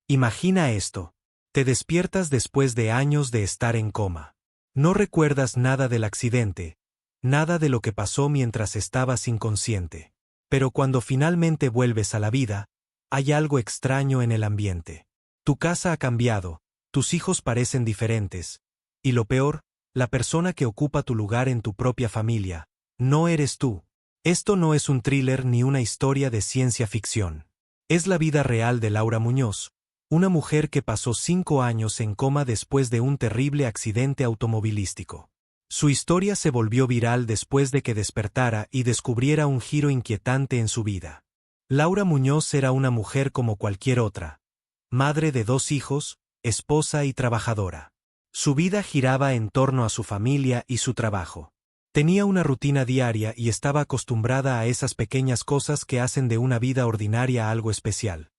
Imagina esto. Te despiertas después de años de estar en coma. No recuerdas nada del accidente, nada de lo que pasó mientras estabas inconsciente. Pero cuando finalmente vuelves a la vida, hay algo extraño en el ambiente. Tu casa ha cambiado, tus hijos parecen diferentes, y lo peor, la persona que ocupa tu lugar en tu propia familia, no eres tú. Esto no es un thriller ni una historia de ciencia ficción. Es la vida real de Laura Muñoz, una mujer que pasó 5 años en coma después de un terrible accidente automovilístico. Su historia se volvió viral después de que despertara y descubriera un giro inquietante en su vida. Laura Muñoz era una mujer como cualquier otra, madre de 2 hijos, esposa y trabajadora. Su vida giraba en torno a su familia y su trabajo. Tenía una rutina diaria y estaba acostumbrada a esas pequeñas cosas que hacen de una vida ordinaria algo especial.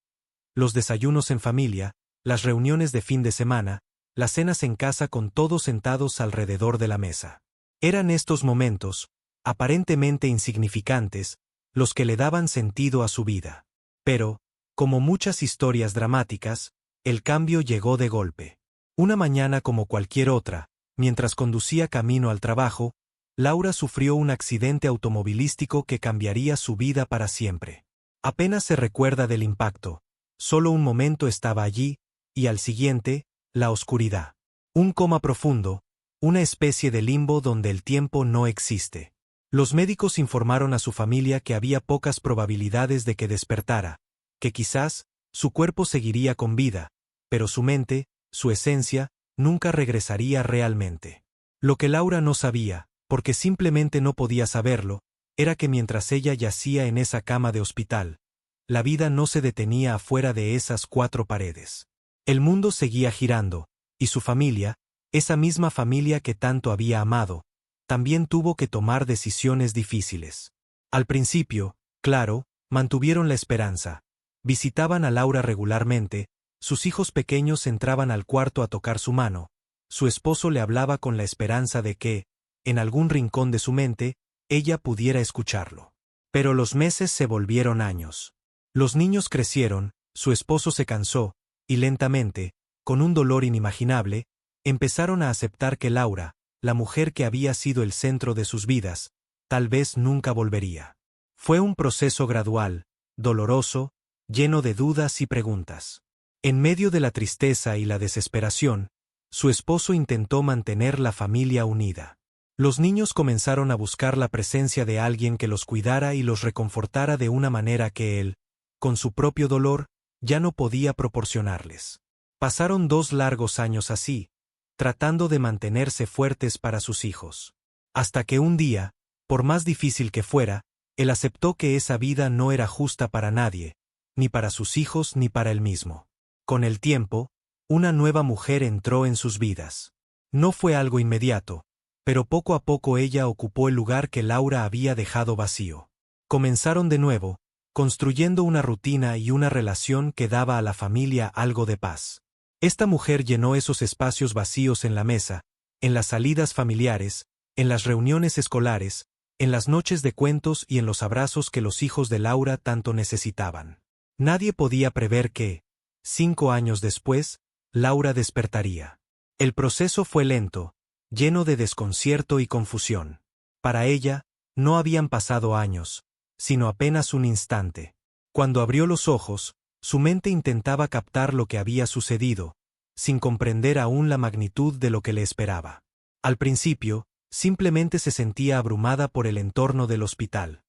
Los desayunos en familia, las reuniones de fin de semana, las cenas en casa con todos sentados alrededor de la mesa. Eran estos momentos, aparentemente insignificantes, los que le daban sentido a su vida. Pero, como muchas historias dramáticas, el cambio llegó de golpe. Una mañana como cualquier otra, mientras conducía camino al trabajo, Laura sufrió un accidente automovilístico que cambiaría su vida para siempre. Apenas se recuerda del impacto, solo un momento estaba allí, y al siguiente, la oscuridad. Un coma profundo, una especie de limbo donde el tiempo no existe. Los médicos informaron a su familia que había pocas probabilidades de que despertara, que quizás, su cuerpo seguiría con vida, pero su mente, su esencia, nunca regresaría realmente. Lo que Laura no sabía, porque simplemente no podía saberlo, era que mientras ella yacía en esa cama de hospital, la vida no se detenía afuera de esas 4 paredes. El mundo seguía girando, y su familia, esa misma familia que tanto había amado, también tuvo que tomar decisiones difíciles. Al principio, claro, mantuvieron la esperanza. Visitaban a Laura regularmente, sus hijos pequeños entraban al cuarto a tocar su mano, su esposo le hablaba con la esperanza de que, en algún rincón de su mente, ella pudiera escucharlo. Pero los meses se volvieron años. Los niños crecieron, su esposo se cansó, y lentamente, con un dolor inimaginable, empezaron a aceptar que Laura, la mujer que había sido el centro de sus vidas, tal vez nunca volvería. Fue un proceso gradual, doloroso, lleno de dudas y preguntas. En medio de la tristeza y la desesperación, su esposo intentó mantener la familia unida. Los niños comenzaron a buscar la presencia de alguien que los cuidara y los reconfortara de una manera que él, con su propio dolor, ya no podía proporcionarles. Pasaron 2 largos años así, tratando de mantenerse fuertes para sus hijos. Hasta que un día, por más difícil que fuera, él aceptó que esa vida no era justa para nadie, ni para sus hijos ni para él mismo. Con el tiempo, una nueva mujer entró en sus vidas. No fue algo inmediato, pero poco a poco ella ocupó el lugar que Laura había dejado vacío. Comenzaron de nuevo, construyendo una rutina y una relación que daba a la familia algo de paz. Esta mujer llenó esos espacios vacíos en la mesa, en las salidas familiares, en las reuniones escolares, en las noches de cuentos y en los abrazos que los hijos de Laura tanto necesitaban. Nadie podía prever que, 5 años después, Laura despertaría. El proceso fue lento, lleno de desconcierto y confusión. Para ella, no habían pasado años, sino apenas un instante. Cuando abrió los ojos, su mente intentaba captar lo que había sucedido, sin comprender aún la magnitud de lo que le esperaba. Al principio, simplemente se sentía abrumada por el entorno del hospital.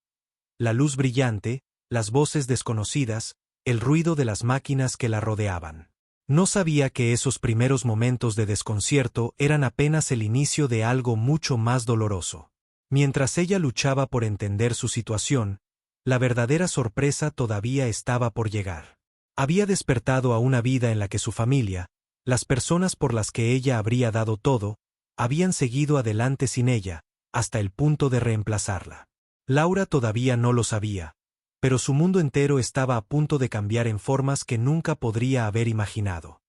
La luz brillante, las voces desconocidas, el ruido de las máquinas que la rodeaban. No sabía que esos primeros momentos de desconcierto eran apenas el inicio de algo mucho más doloroso. Mientras ella luchaba por entender su situación, la verdadera sorpresa todavía estaba por llegar. Había despertado a una vida en la que su familia, las personas por las que ella habría dado todo, habían seguido adelante sin ella, hasta el punto de reemplazarla. Laura todavía no lo sabía, pero su mundo entero estaba a punto de cambiar en formas que nunca podría haber imaginado.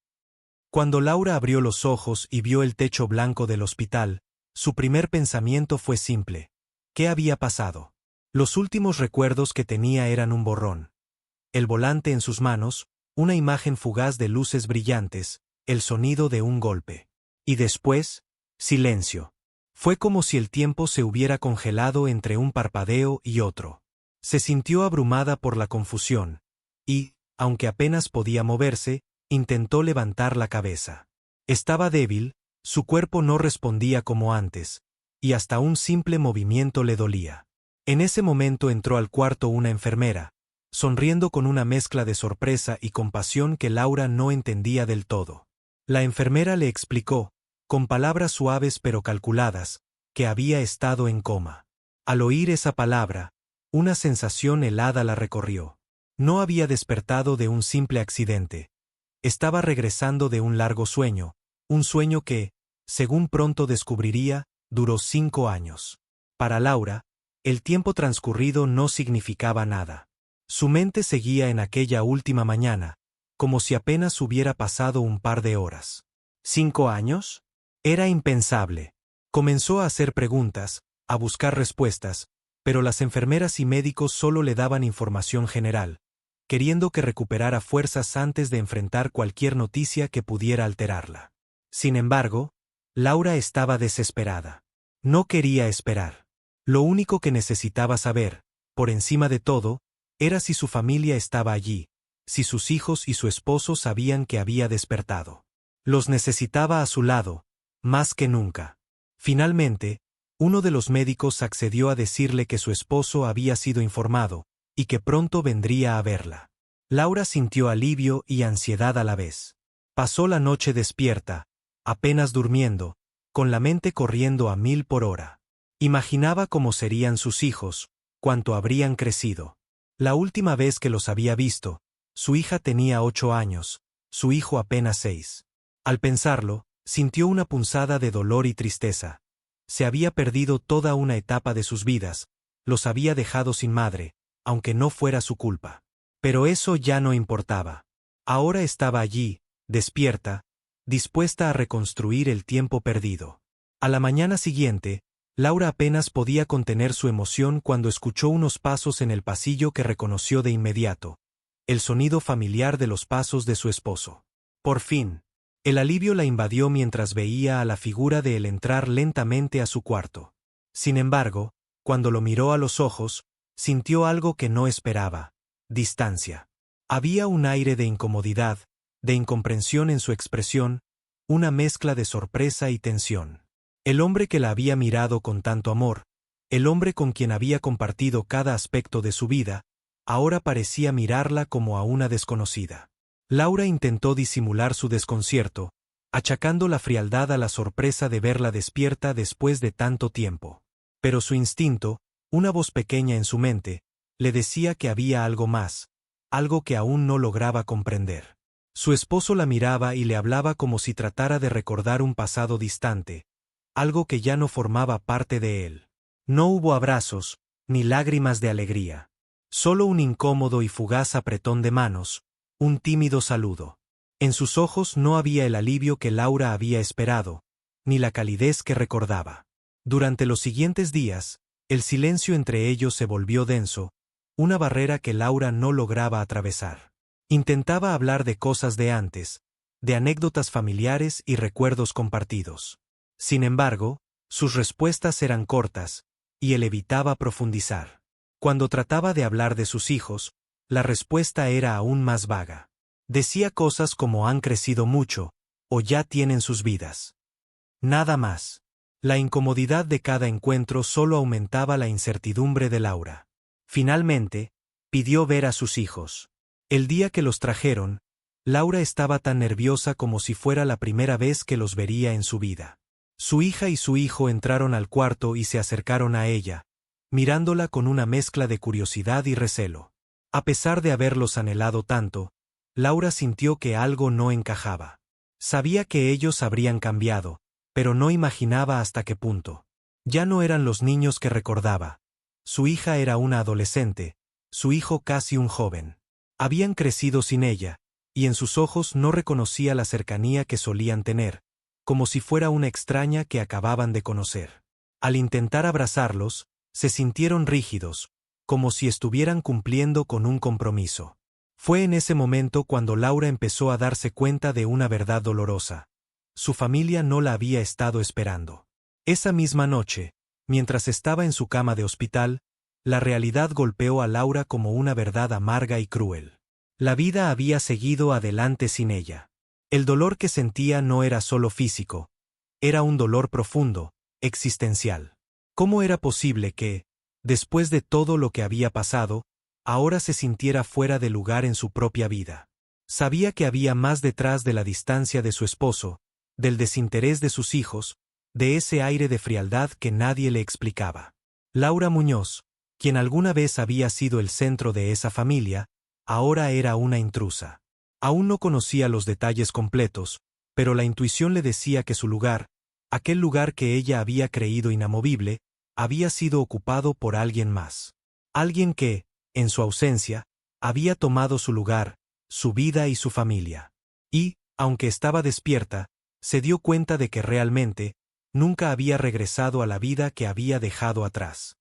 Cuando Laura abrió los ojos y vio el techo blanco del hospital, su primer pensamiento fue simple: ¿qué había pasado? Los últimos recuerdos que tenía eran un borrón. El volante en sus manos, una imagen fugaz de luces brillantes, el sonido de un golpe. Y después, silencio. Fue como si el tiempo se hubiera congelado entre un parpadeo y otro. Se sintió abrumada por la confusión, y, aunque apenas podía moverse, intentó levantar la cabeza. Estaba débil, su cuerpo no respondía como antes, y hasta un simple movimiento le dolía. En ese momento entró al cuarto una enfermera, sonriendo con una mezcla de sorpresa y compasión que Laura no entendía del todo. La enfermera le explicó, con palabras suaves pero calculadas, que había estado en coma. Al oír esa palabra, una sensación helada la recorrió. No había despertado de un simple accidente. Estaba regresando de un largo sueño, un sueño que, según pronto descubriría, duró 5 años. Para Laura, el tiempo transcurrido no significaba nada. Su mente seguía en aquella última mañana, como si apenas hubiera pasado un par de horas. ¿5 años? Era impensable. Comenzó a hacer preguntas, a buscar respuestas, pero las enfermeras y médicos solo le daban información general, queriendo que recuperara fuerzas antes de enfrentar cualquier noticia que pudiera alterarla. Sin embargo, Laura estaba desesperada. No quería esperar. Lo único que necesitaba saber, por encima de todo, era si su familia estaba allí, si sus hijos y su esposo sabían que había despertado. Los necesitaba a su lado, más que nunca. Finalmente, uno de los médicos accedió a decirle que su esposo había sido informado, y que pronto vendría a verla. Laura sintió alivio y ansiedad a la vez. Pasó la noche despierta, apenas durmiendo, con la mente corriendo a 1000 por hora. Imaginaba cómo serían sus hijos, cuánto habrían crecido. La última vez que los había visto, su hija tenía 8 años, su hijo apenas 6. Al pensarlo, sintió una punzada de dolor y tristeza. Se había perdido toda una etapa de sus vidas, los había dejado sin madre, aunque no fuera su culpa. Pero eso ya no importaba. Ahora estaba allí, despierta, dispuesta a reconstruir el tiempo perdido. A la mañana siguiente, Laura apenas podía contener su emoción cuando escuchó unos pasos en el pasillo que reconoció de inmediato, el sonido familiar de los pasos de su esposo. Por fin, el alivio la invadió mientras veía a la figura de él entrar lentamente a su cuarto. Sin embargo, cuando lo miró a los ojos, sintió algo que no esperaba: distancia. Había un aire de incomodidad, de incomprensión en su expresión, una mezcla de sorpresa y tensión. El hombre que la había mirado con tanto amor, el hombre con quien había compartido cada aspecto de su vida, ahora parecía mirarla como a una desconocida. Laura intentó disimular su desconcierto, achacando la frialdad a la sorpresa de verla despierta después de tanto tiempo. Pero su instinto, una voz pequeña en su mente, le decía que había algo más, algo que aún no lograba comprender. Su esposo la miraba y le hablaba como si tratara de recordar un pasado distante, algo que ya no formaba parte de él. No hubo abrazos, ni lágrimas de alegría. Solo un incómodo y fugaz apretón de manos, un tímido saludo. En sus ojos no había el alivio que Laura había esperado, ni la calidez que recordaba. Durante los siguientes días, el silencio entre ellos se volvió denso, una barrera que Laura no lograba atravesar. Intentaba hablar de cosas de antes, de anécdotas familiares y recuerdos compartidos. Sin embargo, sus respuestas eran cortas, y él evitaba profundizar. Cuando trataba de hablar de sus hijos, la respuesta era aún más vaga. Decía cosas como han crecido mucho, o ya tienen sus vidas. Nada más. La incomodidad de cada encuentro solo aumentaba la incertidumbre de Laura. Finalmente, pidió ver a sus hijos. El día que los trajeron, Laura estaba tan nerviosa como si fuera la primera vez que los vería en su vida. Su hija y su hijo entraron al cuarto y se acercaron a ella, mirándola con una mezcla de curiosidad y recelo. A pesar de haberlos anhelado tanto, Laura sintió que algo no encajaba. Sabía que ellos habrían cambiado, pero no imaginaba hasta qué punto. Ya no eran los niños que recordaba. Su hija era una adolescente, su hijo casi un joven. Habían crecido sin ella, y en sus ojos no reconocía la cercanía que solían tener, como si fuera una extraña que acababan de conocer. Al intentar abrazarlos, se sintieron rígidos, como si estuvieran cumpliendo con un compromiso. Fue en ese momento cuando Laura empezó a darse cuenta de una verdad dolorosa. Su familia no la había estado esperando. Esa misma noche, mientras estaba en su cama de hospital, la realidad golpeó a Laura como una verdad amarga y cruel. La vida había seguido adelante sin ella. El dolor que sentía no era solo físico, era un dolor profundo, existencial. ¿Cómo era posible que, después de todo lo que había pasado, ahora se sintiera fuera de lugar en su propia vida? Sabía que había más detrás de la distancia de su esposo, del desinterés de sus hijos, de ese aire de frialdad que nadie le explicaba. Laura Muñoz, quien alguna vez había sido el centro de esa familia, ahora era una intrusa. Aún no conocía los detalles completos, pero la intuición le decía que su lugar, aquel lugar que ella había creído inamovible, había sido ocupado por alguien más. Alguien que, en su ausencia, había tomado su lugar, su vida y su familia. Y, aunque estaba despierta, se dio cuenta de que realmente, nunca había regresado a la vida que había dejado atrás.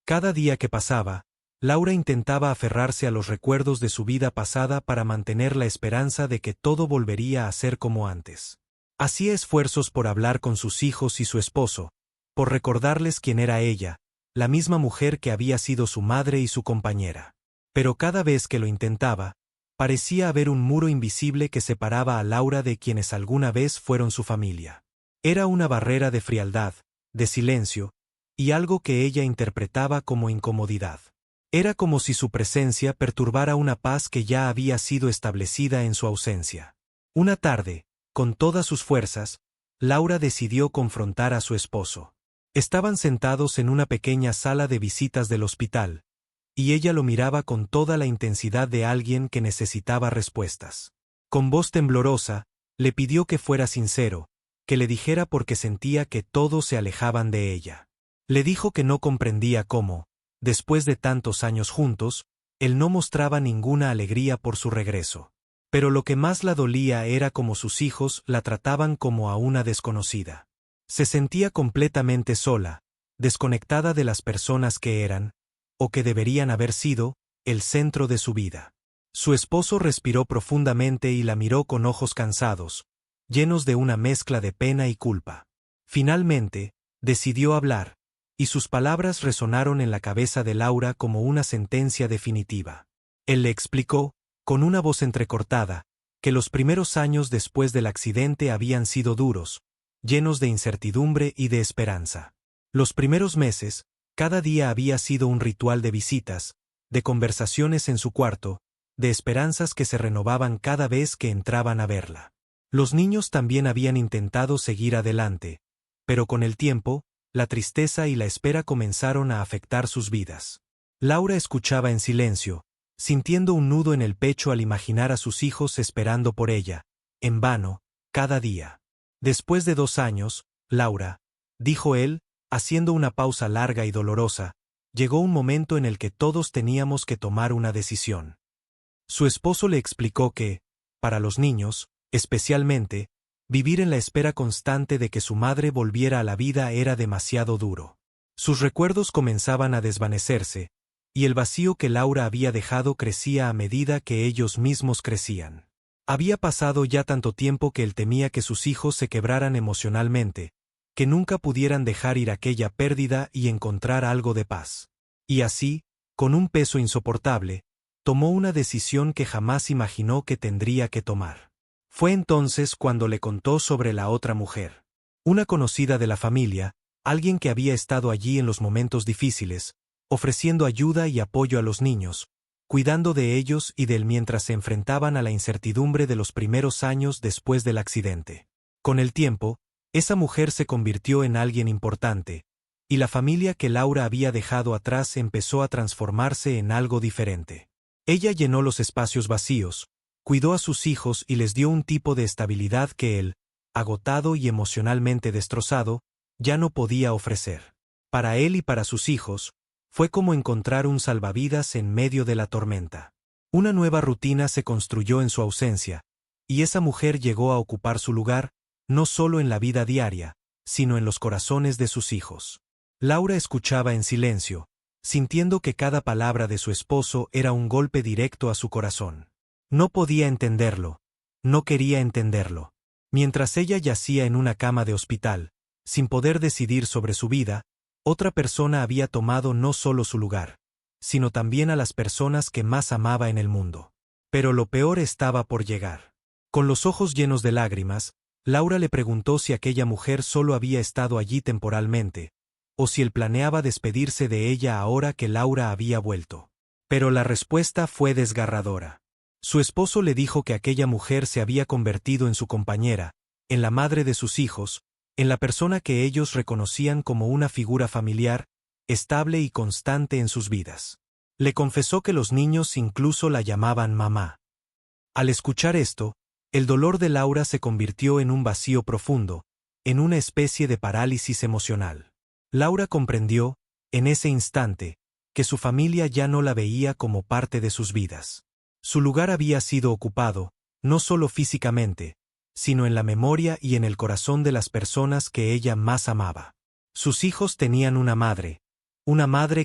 Cada día que pasaba, Laura intentaba aferrarse a los recuerdos de su vida pasada para mantener la esperanza de que todo volvería a ser como antes. Hacía esfuerzos por hablar con sus hijos y su esposo, por recordarles quién era ella, la misma mujer que había sido su madre y su compañera. Pero cada vez que lo intentaba, parecía haber un muro invisible que separaba a Laura de quienes alguna vez fueron su familia. Era una barrera de frialdad, de silencio, y algo que ella interpretaba como incomodidad. Era como si su presencia perturbara una paz que ya había sido establecida en su ausencia. Una tarde, con todas sus fuerzas, Laura decidió confrontar a su esposo. Estaban sentados en una pequeña sala de visitas del hospital, y ella lo miraba con toda la intensidad de alguien que necesitaba respuestas. Con voz temblorosa, le pidió que fuera sincero, que le dijera por qué sentía que todos se alejaban de ella. Le dijo que no comprendía cómo, después de tantos años juntos, él no mostraba ninguna alegría por su regreso. Pero lo que más la dolía era cómo sus hijos la trataban como a una desconocida. Se sentía completamente sola, desconectada de las personas que eran, o que deberían haber sido, el centro de su vida. Su esposo respiró profundamente y la miró con ojos cansados, llenos de una mezcla de pena y culpa. Finalmente, decidió hablar, y sus palabras resonaron en la cabeza de Laura como una sentencia definitiva. Él le explicó, con una voz entrecortada, que los primeros años después del accidente habían sido duros, llenos de incertidumbre y de esperanza. Los primeros meses, cada día había sido un ritual de visitas, de conversaciones en su cuarto, de esperanzas que se renovaban cada vez que entraban a verla. Los niños también habían intentado seguir adelante, pero con el tiempo, la tristeza y la espera comenzaron a afectar sus vidas. Laura escuchaba en silencio, sintiendo un nudo en el pecho al imaginar a sus hijos esperando por ella, en vano, cada día. Después de 2 años, Laura, dijo él, haciendo una pausa larga y dolorosa, llegó un momento en el que todos teníamos que tomar una decisión. Su esposo le explicó que, para los niños, especialmente, vivir en la espera constante de que su madre volviera a la vida era demasiado duro. Sus recuerdos comenzaban a desvanecerse, y el vacío que Laura había dejado crecía a medida que ellos mismos crecían. Había pasado ya tanto tiempo que él temía que sus hijos se quebraran emocionalmente, que nunca pudieran dejar ir aquella pérdida y encontrar algo de paz. Y así, con un peso insoportable, tomó una decisión que jamás imaginó que tendría que tomar. Fue entonces cuando le contó sobre la otra mujer. Una conocida de la familia, alguien que había estado allí en los momentos difíciles, ofreciendo ayuda y apoyo a los niños, cuidando de ellos y de él mientras se enfrentaban a la incertidumbre de los primeros años después del accidente. Con el tiempo, esa mujer se convirtió en alguien importante, y la familia que Laura había dejado atrás empezó a transformarse en algo diferente. Ella llenó los espacios vacíos, cuidó a sus hijos y les dio un tipo de estabilidad que él, agotado y emocionalmente destrozado, ya no podía ofrecer. Para él y para sus hijos, fue como encontrar un salvavidas en medio de la tormenta. Una nueva rutina se construyó en su ausencia, y esa mujer llegó a ocupar su lugar, no solo en la vida diaria, sino en los corazones de sus hijos. Laura escuchaba en silencio, sintiendo que cada palabra de su esposo era un golpe directo a su corazón. No podía entenderlo. No quería entenderlo. Mientras ella yacía en una cama de hospital, sin poder decidir sobre su vida, otra persona había tomado no solo su lugar, sino también a las personas que más amaba en el mundo. Pero lo peor estaba por llegar. Con los ojos llenos de lágrimas, Laura le preguntó si aquella mujer solo había estado allí temporalmente, o si él planeaba despedirse de ella ahora que Laura había vuelto. Pero la respuesta fue desgarradora. Su esposo le dijo que aquella mujer se había convertido en su compañera, en la madre de sus hijos, en la persona que ellos reconocían como una figura familiar, estable y constante en sus vidas. Le confesó que los niños incluso la llamaban mamá. Al escuchar esto, el dolor de Laura se convirtió en un vacío profundo, en una especie de parálisis emocional. Laura comprendió, en ese instante, que su familia ya no la veía como parte de sus vidas. Su lugar había sido ocupado, no solo físicamente, sino en la memoria y en el corazón de las personas que ella más amaba. Sus hijos tenían una madre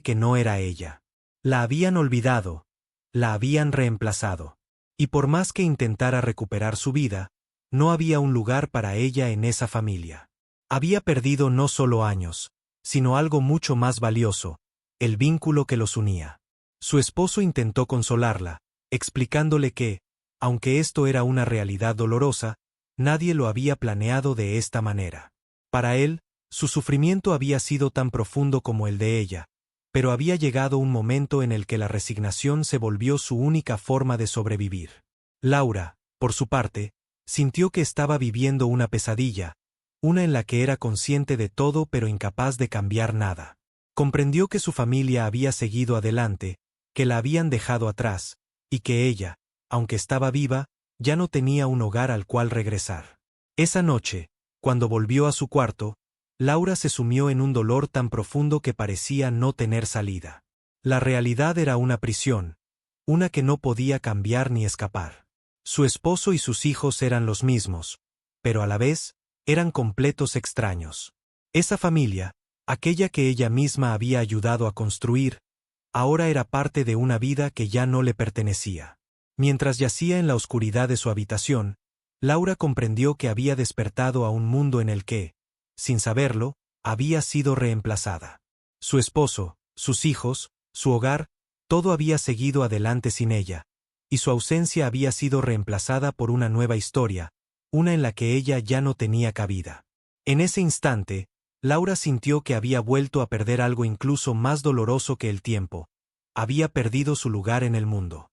que no era ella. La habían olvidado, la habían reemplazado. Y por más que intentara recuperar su vida, no había un lugar para ella en esa familia. Había perdido no solo años, sino algo mucho más valioso, el vínculo que los unía. Su esposo intentó consolarla, explicándole que, aunque esto era una realidad dolorosa, nadie lo había planeado de esta manera. Para él, su sufrimiento había sido tan profundo como el de ella, pero había llegado un momento en el que la resignación se volvió su única forma de sobrevivir. Laura, por su parte, sintió que estaba viviendo una pesadilla, una en la que era consciente de todo pero incapaz de cambiar nada. Comprendió que su familia había seguido adelante, que la habían dejado atrás, y que ella, aunque estaba viva, ya no tenía un hogar al cual regresar. Esa noche, cuando volvió a su cuarto, Laura se sumió en un dolor tan profundo que parecía no tener salida. La realidad era una prisión, una que no podía cambiar ni escapar. Su esposo y sus hijos eran los mismos, pero a la vez, eran completos extraños. Esa familia, aquella que ella misma había ayudado a construir, ahora era parte de una vida que ya no le pertenecía. Mientras yacía en la oscuridad de su habitación, Laura comprendió que había despertado a un mundo en el que, sin saberlo, había sido reemplazada. Su esposo, sus hijos, su hogar, todo había seguido adelante sin ella, y su ausencia había sido reemplazada por una nueva historia, una en la que ella ya no tenía cabida. En ese instante, Laura sintió que había vuelto a perder algo incluso más doloroso que el tiempo. Había perdido su lugar en el mundo.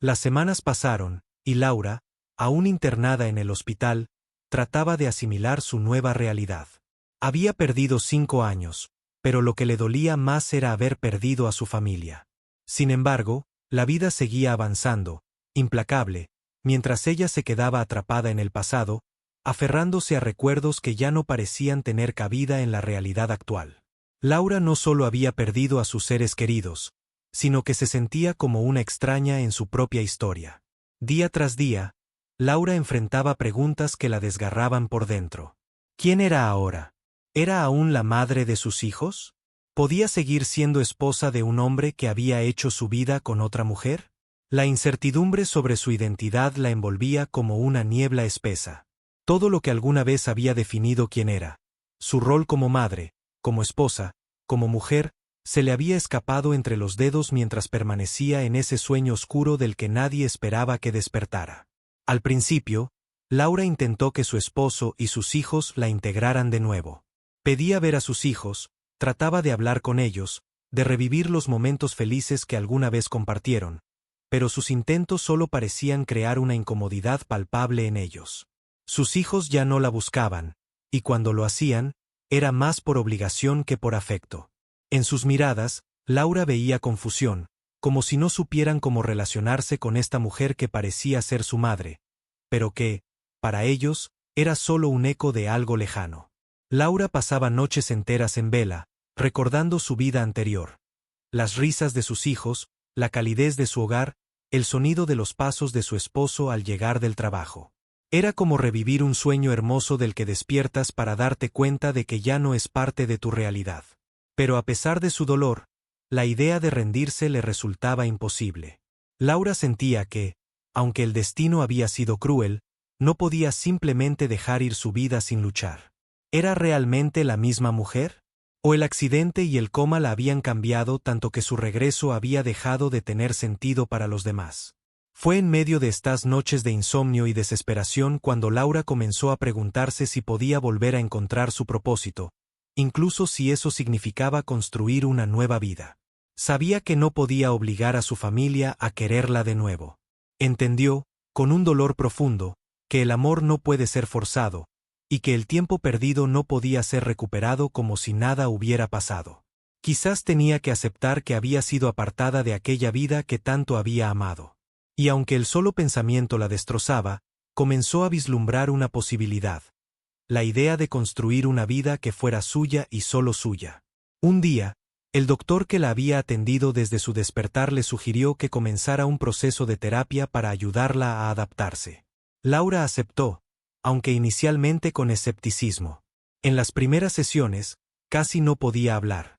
Las semanas pasaron, y Laura, aún internada en el hospital, trataba de asimilar su nueva realidad. Había perdido 5 años, pero lo que le dolía más era haber perdido a su familia. Sin embargo, la vida seguía avanzando, implacable, mientras ella se quedaba atrapada en el pasado, aferrándose a recuerdos que ya no parecían tener cabida en la realidad actual. Laura no solo había perdido a sus seres queridos, sino que se sentía como una extraña en su propia historia. Día tras día, Laura enfrentaba preguntas que la desgarraban por dentro. ¿Quién era ahora? ¿Era aún la madre de sus hijos? ¿Podía seguir siendo esposa de un hombre que había hecho su vida con otra mujer? La incertidumbre sobre su identidad la envolvía como una niebla espesa. Todo lo que alguna vez había definido quién era, su rol como madre, como esposa, como mujer, se le había escapado entre los dedos mientras permanecía en ese sueño oscuro del que nadie esperaba que despertara. Al principio, Laura intentó que su esposo y sus hijos la integraran de nuevo. Pedía ver a sus hijos, trataba de hablar con ellos, de revivir los momentos felices que alguna vez compartieron, pero sus intentos solo parecían crear una incomodidad palpable en ellos. Sus hijos ya no la buscaban, y cuando lo hacían, era más por obligación que por afecto. En sus miradas, Laura veía confusión, como si no supieran cómo relacionarse con esta mujer que parecía ser su madre, pero que, para ellos, era solo un eco de algo lejano. Laura pasaba noches enteras en vela, recordando su vida anterior. Las risas de sus hijos, la calidez de su hogar, el sonido de los pasos de su esposo al llegar del trabajo. Era como revivir un sueño hermoso del que despiertas para darte cuenta de que ya no es parte de tu realidad. Pero a pesar de su dolor, la idea de rendirse le resultaba imposible. Laura sentía que, aunque el destino había sido cruel, no podía simplemente dejar ir su vida sin luchar. ¿Era realmente la misma mujer? ¿O el accidente y el coma la habían cambiado tanto que su regreso había dejado de tener sentido para los demás? Fue en medio de estas noches de insomnio y desesperación cuando Laura comenzó a preguntarse si podía volver a encontrar su propósito, incluso si eso significaba construir una nueva vida. Sabía que no podía obligar a su familia a quererla de nuevo. Entendió, con un dolor profundo, que el amor no puede ser forzado, y que el tiempo perdido no podía ser recuperado como si nada hubiera pasado. Quizás tenía que aceptar que había sido apartada de aquella vida que tanto había amado. Y aunque el solo pensamiento la destrozaba, comenzó a vislumbrar una posibilidad. La idea de construir una vida que fuera suya y solo suya. Un día, el doctor que la había atendido desde su despertar le sugirió que comenzara un proceso de terapia para ayudarla a adaptarse. Laura aceptó, aunque inicialmente con escepticismo. En las primeras sesiones, casi no podía hablar.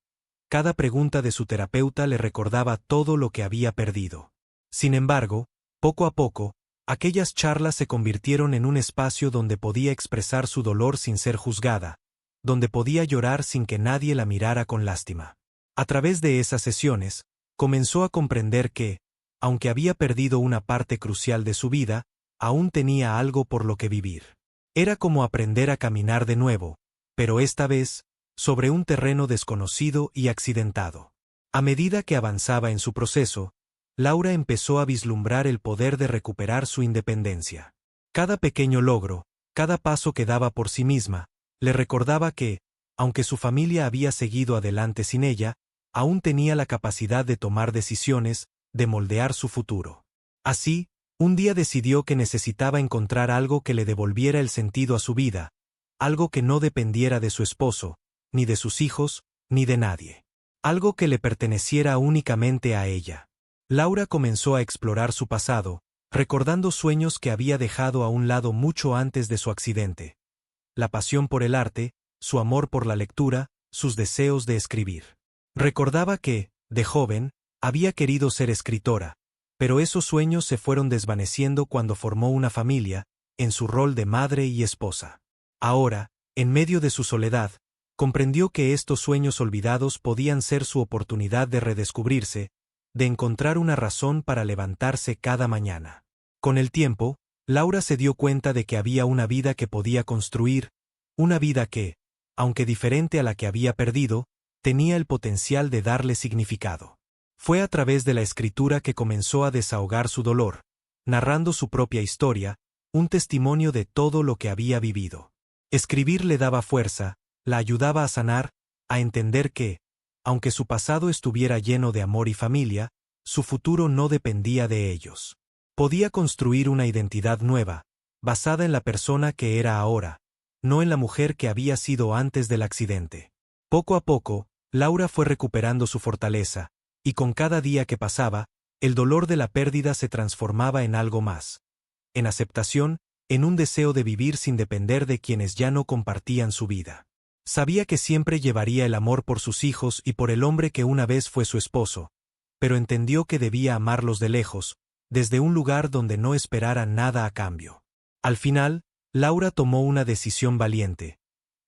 Cada pregunta de su terapeuta le recordaba todo lo que había perdido. Sin embargo, poco a poco, aquellas charlas se convirtieron en un espacio donde podía expresar su dolor sin ser juzgada, donde podía llorar sin que nadie la mirara con lástima. A través de esas sesiones, comenzó a comprender que, aunque había perdido una parte crucial de su vida, aún tenía algo por lo que vivir. Era como aprender a caminar de nuevo, pero esta vez, sobre un terreno desconocido y accidentado. A medida que avanzaba en su proceso, Laura empezó a vislumbrar el poder de recuperar su independencia. Cada pequeño logro, cada paso que daba por sí misma, le recordaba que, aunque su familia había seguido adelante sin ella, aún tenía la capacidad de tomar decisiones, de moldear su futuro. Así, un día decidió que necesitaba encontrar algo que le devolviera el sentido a su vida, algo que no dependiera de su esposo, ni de sus hijos, ni de nadie. Algo que le perteneciera únicamente a ella. Laura comenzó a explorar su pasado, recordando sueños que había dejado a un lado mucho antes de su accidente. La pasión por el arte, su amor por la lectura, sus deseos de escribir. Recordaba que, de joven, había querido ser escritora, pero esos sueños se fueron desvaneciendo cuando formó una familia, en su rol de madre y esposa. Ahora, en medio de su soledad, comprendió que estos sueños olvidados podían ser su oportunidad de redescubrirse, de encontrar una razón para levantarse cada mañana. Con el tiempo, Laura se dio cuenta de que había una vida que podía construir, una vida que, aunque diferente a la que había perdido, tenía el potencial de darle significado. Fue a través de la escritura que comenzó a desahogar su dolor, narrando su propia historia, un testimonio de todo lo que había vivido. Escribir le daba fuerza, la ayudaba a sanar, a entender que, aunque su pasado estuviera lleno de amor y familia, su futuro no dependía de ellos. Podía construir una identidad nueva, basada en la persona que era ahora, no en la mujer que había sido antes del accidente. Poco a poco, Laura fue recuperando su fortaleza, y con cada día que pasaba, el dolor de la pérdida se transformaba en algo más. En aceptación, en un deseo de vivir sin depender de quienes ya no compartían su vida. Sabía que siempre llevaría el amor por sus hijos y por el hombre que una vez fue su esposo, pero entendió que debía amarlos de lejos, desde un lugar donde no esperara nada a cambio. Al final, Laura tomó una decisión valiente: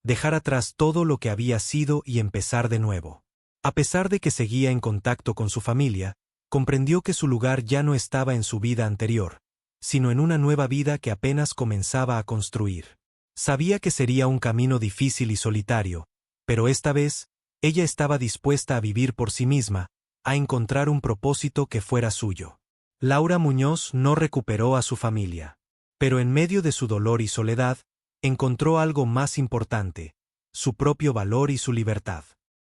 dejar atrás todo lo que había sido y empezar de nuevo. A pesar de que seguía en contacto con su familia, comprendió que su lugar ya no estaba en su vida anterior, sino en una nueva vida que apenas comenzaba a construir. Sabía que sería un camino difícil y solitario, pero esta vez, ella estaba dispuesta a vivir por sí misma, a encontrar un propósito que fuera suyo. Laura Muñoz no recuperó a su familia, pero en medio de su dolor y soledad, encontró algo más importante: su propio valor y su libertad.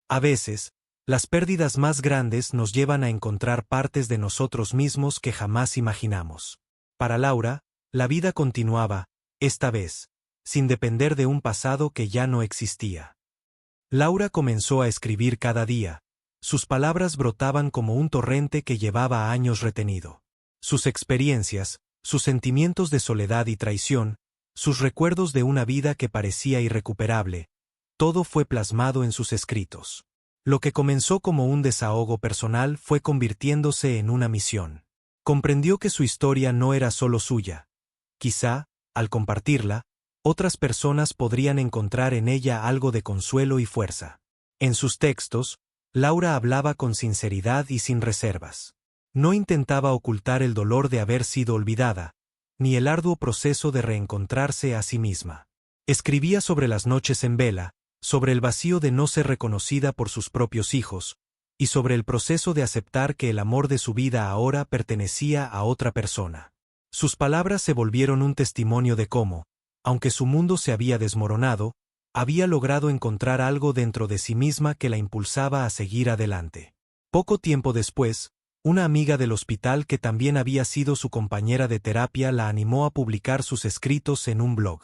A veces, las pérdidas más grandes nos llevan a encontrar partes de nosotros mismos que jamás imaginamos. Para Laura, la vida continuaba, esta vez, sin depender de un pasado que ya no existía. Laura comenzó a escribir cada día. Sus palabras brotaban como un torrente que llevaba años retenido. Sus experiencias, sus sentimientos de soledad y traición, sus recuerdos de una vida que parecía irrecuperable, todo fue plasmado en sus escritos. Lo que comenzó como un desahogo personal fue convirtiéndose en una misión. Comprendió que su historia no era solo suya. Quizá, al compartirla, otras personas podrían encontrar en ella algo de consuelo y fuerza. En sus textos, Laura hablaba con sinceridad y sin reservas. No intentaba ocultar el dolor de haber sido olvidada, ni el arduo proceso de reencontrarse a sí misma. Escribía sobre las noches en vela, sobre el vacío de no ser reconocida por sus propios hijos, y sobre el proceso de aceptar que el amor de su vida ahora pertenecía a otra persona. Sus palabras se volvieron un testimonio de cómo, aunque su mundo se había desmoronado, había logrado encontrar algo dentro de sí misma que la impulsaba a seguir adelante. Poco tiempo después, una amiga del hospital que también había sido su compañera de terapia la animó a publicar sus escritos en un blog.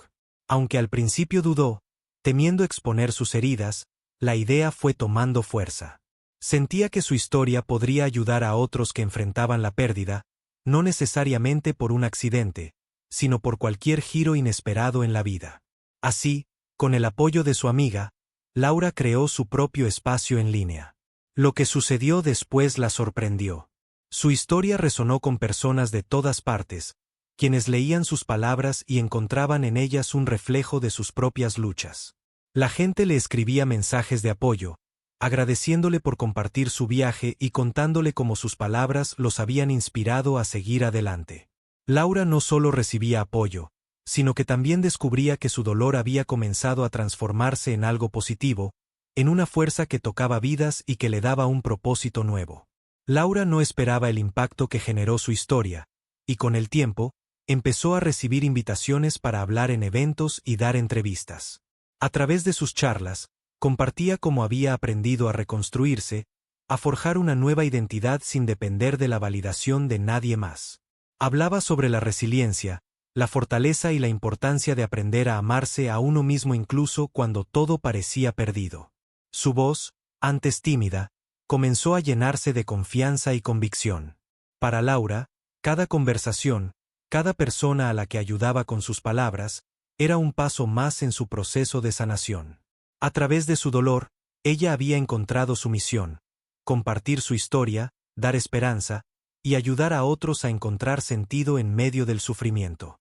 Aunque al principio dudó, temiendo exponer sus heridas, la idea fue tomando fuerza. Sentía que su historia podría ayudar a otros que enfrentaban la pérdida, no necesariamente por un accidente, sino por cualquier giro inesperado en la vida. Así, con el apoyo de su amiga, Laura creó su propio espacio en línea. Lo que sucedió después la sorprendió. Su historia resonó con personas de todas partes, quienes leían sus palabras y encontraban en ellas un reflejo de sus propias luchas. La gente le escribía mensajes de apoyo, agradeciéndole por compartir su viaje y contándole cómo sus palabras los habían inspirado a seguir adelante. Laura no solo recibía apoyo, sino que también descubría que su dolor había comenzado a transformarse en algo positivo, en una fuerza que tocaba vidas y que le daba un propósito nuevo. Laura no esperaba el impacto que generó su historia, y con el tiempo, empezó a recibir invitaciones para hablar en eventos y dar entrevistas. A través de sus charlas, compartía cómo había aprendido a reconstruirse, a forjar una nueva identidad sin depender de la validación de nadie más. Hablaba sobre la resiliencia, la fortaleza y la importancia de aprender a amarse a uno mismo incluso cuando todo parecía perdido. Su voz, antes tímida, comenzó a llenarse de confianza y convicción. Para Laura, cada conversación, cada persona a la que ayudaba con sus palabras, era un paso más en su proceso de sanación. A través de su dolor, ella había encontrado su misión: compartir su historia, dar esperanza, y ayudar a otros a encontrar sentido en medio del sufrimiento.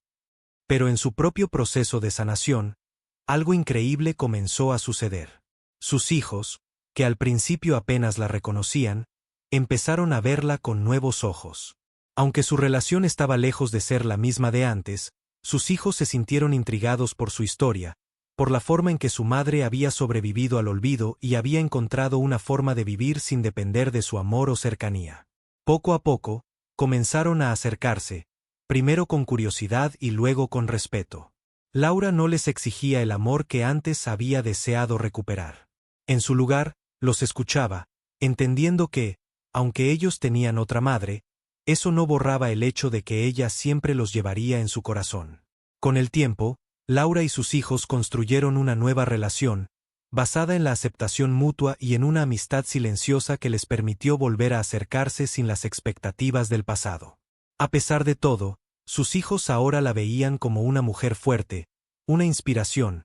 Pero en su propio proceso de sanación, algo increíble comenzó a suceder. Sus hijos, que al principio apenas la reconocían, empezaron a verla con nuevos ojos. Aunque su relación estaba lejos de ser la misma de antes, sus hijos se sintieron intrigados por su historia, por la forma en que su madre había sobrevivido al olvido y había encontrado una forma de vivir sin depender de su amor o cercanía. Poco a poco, comenzaron a acercarse, primero con curiosidad y luego con respeto. Laura no les exigía el amor que antes había deseado recuperar. En su lugar, los escuchaba, entendiendo que, aunque ellos tenían otra madre, eso no borraba el hecho de que ella siempre los llevaría en su corazón. Con el tiempo, Laura y sus hijos construyeron una nueva relación, basada en la aceptación mutua y en una amistad silenciosa que les permitió volver a acercarse sin las expectativas del pasado. A pesar de todo, sus hijos ahora la veían como una mujer fuerte, una inspiración,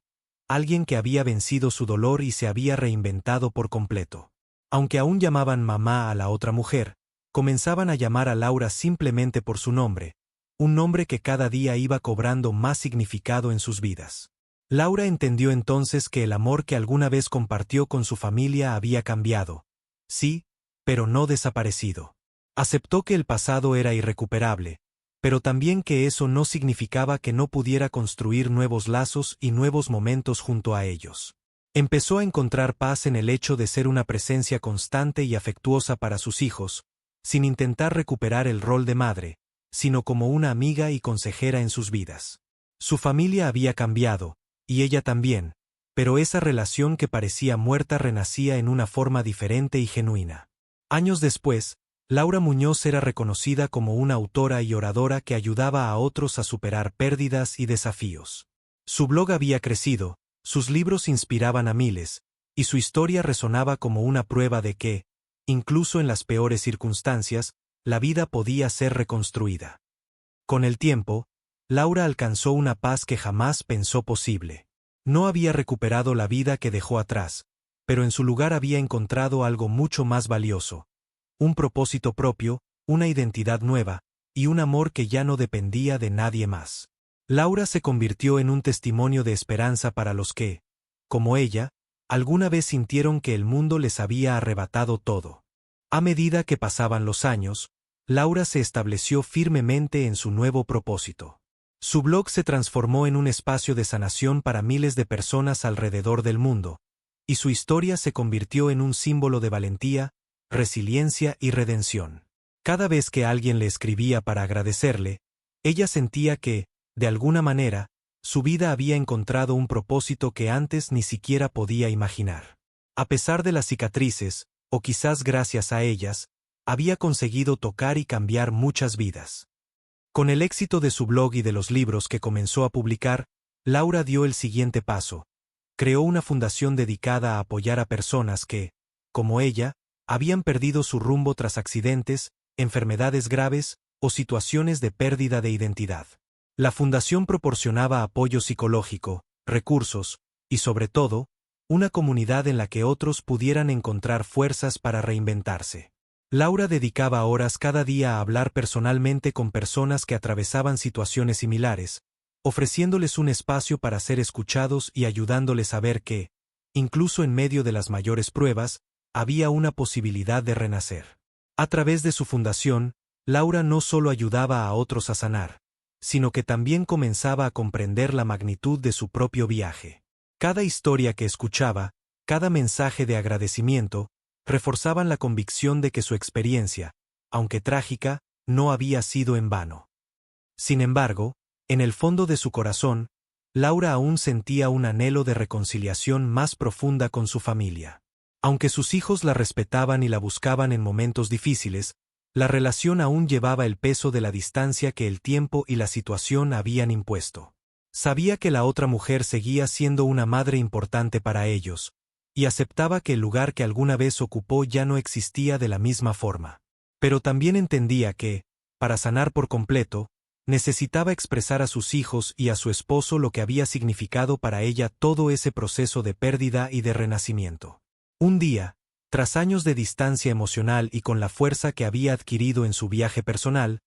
alguien que había vencido su dolor y se había reinventado por completo. Aunque aún llamaban mamá a la otra mujer, comenzaban a llamar a Laura simplemente por su nombre, un nombre que cada día iba cobrando más significado en sus vidas. Laura entendió entonces que el amor que alguna vez compartió con su familia había cambiado. Sí, pero no desaparecido. Aceptó que el pasado era irrecuperable, pero también que eso no significaba que no pudiera construir nuevos lazos y nuevos momentos junto a ellos. Empezó a encontrar paz en el hecho de ser una presencia constante y afectuosa para sus hijos, sin intentar recuperar el rol de madre, sino como una amiga y consejera en sus vidas. Su familia había cambiado, y ella también, pero esa relación que parecía muerta renacía en una forma diferente y genuina. Años después, Laura Muñoz era reconocida como una autora y oradora que ayudaba a otros a superar pérdidas y desafíos. Su blog había crecido, sus libros inspiraban a miles, y su historia resonaba como una prueba de que, incluso en las peores circunstancias, la vida podía ser reconstruida. Con el tiempo, Laura alcanzó una paz que jamás pensó posible. No había recuperado la vida que dejó atrás, pero en su lugar había encontrado algo mucho más valioso: un propósito propio, una identidad nueva, y un amor que ya no dependía de nadie más. Laura se convirtió en un testimonio de esperanza para los que, como ella, alguna vez sintieron que el mundo les había arrebatado todo. A medida que pasaban los años, Laura se estableció firmemente en su nuevo propósito. Su blog se transformó en un espacio de sanación para miles de personas alrededor del mundo, y su historia se convirtió en un símbolo de valentía, resiliencia y redención. Cada vez que alguien le escribía para agradecerle, ella sentía que, de alguna manera, su vida había encontrado un propósito que antes ni siquiera podía imaginar. A pesar de las cicatrices, o quizás gracias a ellas, había conseguido tocar y cambiar muchas vidas. Con el éxito de su blog y de los libros que comenzó a publicar, Laura dio el siguiente paso. Creó una fundación dedicada a apoyar a personas que, como ella, habían perdido su rumbo tras accidentes, enfermedades graves o situaciones de pérdida de identidad. La fundación proporcionaba apoyo psicológico, recursos y, sobre todo, una comunidad en la que otros pudieran encontrar fuerzas para reinventarse. Laura dedicaba horas cada día a hablar personalmente con personas que atravesaban situaciones similares, ofreciéndoles un espacio para ser escuchados y ayudándoles a ver que, incluso en medio de las mayores pruebas, había una posibilidad de renacer. A través de su fundación, Laura no solo ayudaba a otros a sanar, sino que también comenzaba a comprender la magnitud de su propio viaje. Cada historia que escuchaba, cada mensaje de agradecimiento, reforzaban la convicción de que su experiencia, aunque trágica, no había sido en vano. Sin embargo, en el fondo de su corazón, Laura aún sentía un anhelo de reconciliación más profunda con su familia. Aunque sus hijos la respetaban y la buscaban en momentos difíciles, la relación aún llevaba el peso de la distancia que el tiempo y la situación habían impuesto. Sabía que la otra mujer seguía siendo una madre importante para ellos, y aceptaba que el lugar que alguna vez ocupó ya no existía de la misma forma. Pero también entendía que, para sanar por completo, necesitaba expresar a sus hijos y a su esposo lo que había significado para ella todo ese proceso de pérdida y de renacimiento. Un día, tras años de distancia emocional y con la fuerza que había adquirido en su viaje personal,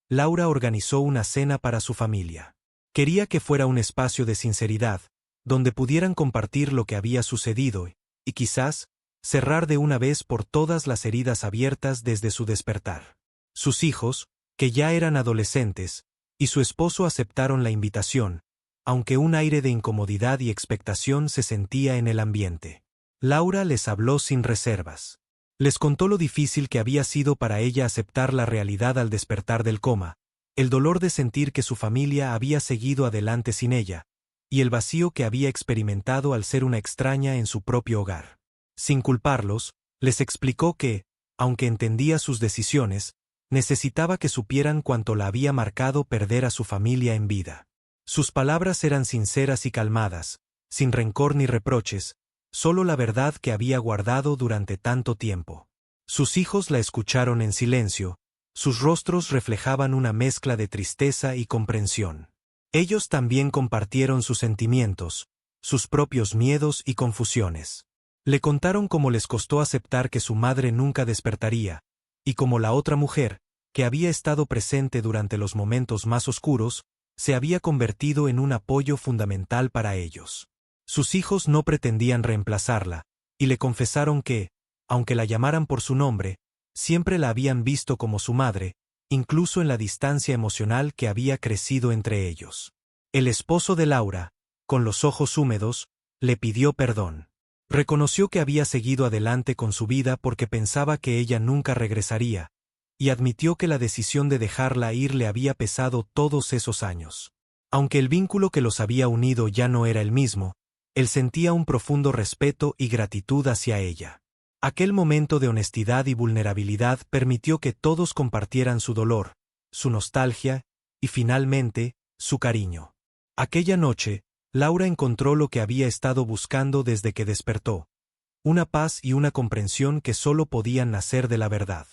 Laura organizó una cena para su familia. Quería que fuera un espacio de sinceridad, donde pudieran compartir lo que había sucedido y quizás, cerrar de una vez por todas las heridas abiertas desde su despertar. Sus hijos, que ya eran adolescentes, y su esposo aceptaron la invitación, aunque un aire de incomodidad y expectación se sentía en el ambiente. Laura les habló sin reservas. Les contó lo difícil que había sido para ella aceptar la realidad al despertar del coma, el dolor de sentir que su familia había seguido adelante sin ella, y el vacío que había experimentado al ser una extraña en su propio hogar. Sin culparlos, les explicó que, aunque entendía sus decisiones, necesitaba que supieran cuánto la había marcado perder a su familia en vida. Sus palabras eran sinceras y calmadas, sin rencor ni reproches, solo la verdad que había guardado durante tanto tiempo. Sus hijos la escucharon en silencio, sus rostros reflejaban una mezcla de tristeza y comprensión. Ellos también compartieron sus sentimientos, sus propios miedos y confusiones. Le contaron cómo les costó aceptar que su madre nunca despertaría, y cómo la otra mujer, que había estado presente durante los momentos más oscuros, se había convertido en un apoyo fundamental para ellos. Sus hijos no pretendían reemplazarla, y le confesaron que, aunque la llamaran por su nombre, siempre la habían visto como su madre, incluso en la distancia emocional que había crecido entre ellos. El esposo de Laura, con los ojos húmedos, le pidió perdón. Reconoció que había seguido adelante con su vida porque pensaba que ella nunca regresaría, y admitió que la decisión de dejarla ir le había pesado todos esos años. Aunque el vínculo que los había unido ya no era el mismo, él sentía un profundo respeto y gratitud hacia ella. Aquel momento de honestidad y vulnerabilidad permitió que todos compartieran su dolor, su nostalgia y, finalmente, su cariño. Aquella noche, Laura encontró lo que había estado buscando desde que despertó, una paz y una comprensión que solo podían nacer de la verdad.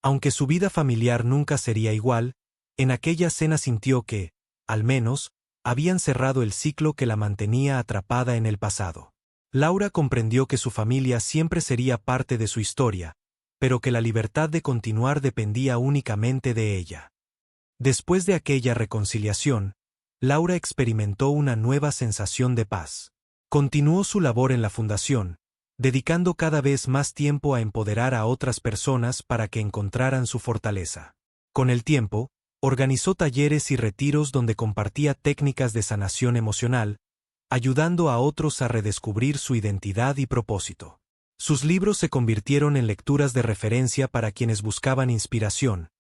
Aunque su vida familiar nunca sería igual, en aquella cena sintió que, al menos, habían cerrado el ciclo que la mantenía atrapada en el pasado. Laura comprendió que su familia siempre sería parte de su historia, pero que la libertad de continuar dependía únicamente de ella. Después de aquella reconciliación, Laura experimentó una nueva sensación de paz. Continuó su labor en la fundación, dedicando cada vez más tiempo a empoderar a otras personas para que encontraran su fortaleza. Con el tiempo, organizó talleres y retiros donde compartía técnicas de sanación emocional, ayudando a otros a redescubrir su identidad y propósito. Sus libros se convirtieron en lecturas de referencia para quienes buscaban inspiración,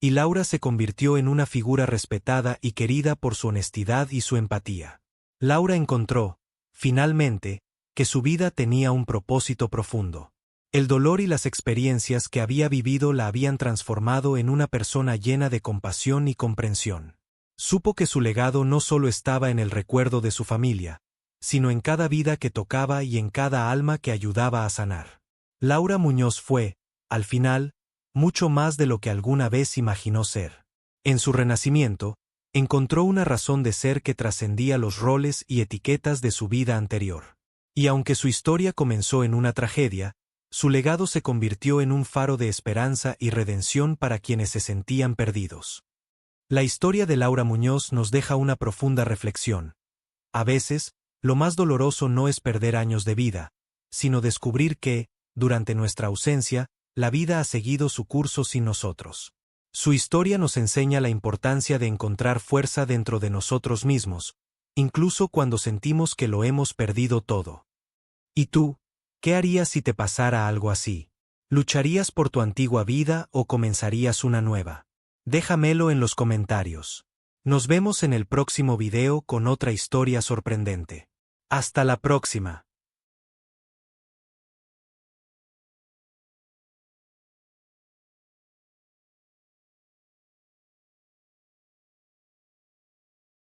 y Laura se convirtió en una figura respetada y querida por su honestidad y su empatía. Laura encontró, finalmente, que su vida tenía un propósito profundo. El dolor y las experiencias que había vivido la habían transformado en una persona llena de compasión y comprensión. Supo que su legado no solo estaba en el recuerdo de su familia, sino en cada vida que tocaba y en cada alma que ayudaba a sanar. Laura Muñoz fue, al final, mucho más de lo que alguna vez imaginó ser. En su renacimiento, encontró una razón de ser que trascendía los roles y etiquetas de su vida anterior. Y aunque su historia comenzó en una tragedia, su legado se convirtió en un faro de esperanza y redención para quienes se sentían perdidos. La historia de Laura Muñoz nos deja una profunda reflexión. A veces, lo más doloroso no es perder años de vida, sino descubrir que, durante nuestra ausencia, la vida ha seguido su curso sin nosotros. Su historia nos enseña la importancia de encontrar fuerza dentro de nosotros mismos, incluso cuando sentimos que lo hemos perdido todo. ¿Y tú? ¿Qué harías si te pasara algo así? ¿Lucharías por tu antigua vida o comenzarías una nueva? Déjamelo en los comentarios. Nos vemos en el próximo video con otra historia sorprendente. Hasta la próxima.